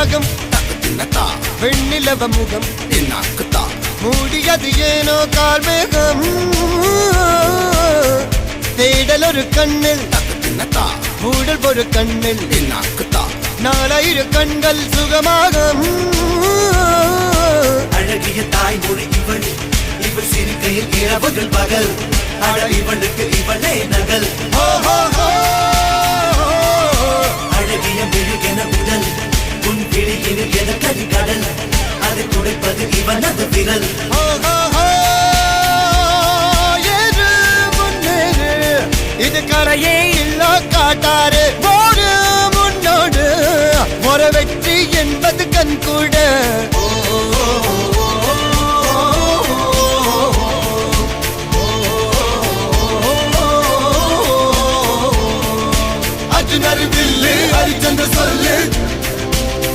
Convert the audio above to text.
தாகம் வெண்ணிலவ முகம் மூடியது ஏனோ கார்மேகம் தேடல் ஒரு கண்ணில் மூடல் ஒரு கண்ணில் நாலாயிரம் கண்கள் சுகமாக அழகிய தாய்மொழி இவள் இவள் சிரிக்கையில் இரவுகள் பகல் அழ இவளுக்கு இவளே நகல் அழகிய மெழுகென உடல் உன் கிளியில் என கதி கடல் அதை துடைப்பது இவனது விரல் இது கரையே இல்ல காட்டாரு போடு முன்னோடு ஒரு வெற்றி என்பது கண் கூட அர்ஜுனர் வில்லு ஹரிச்சந்திர சொல்லு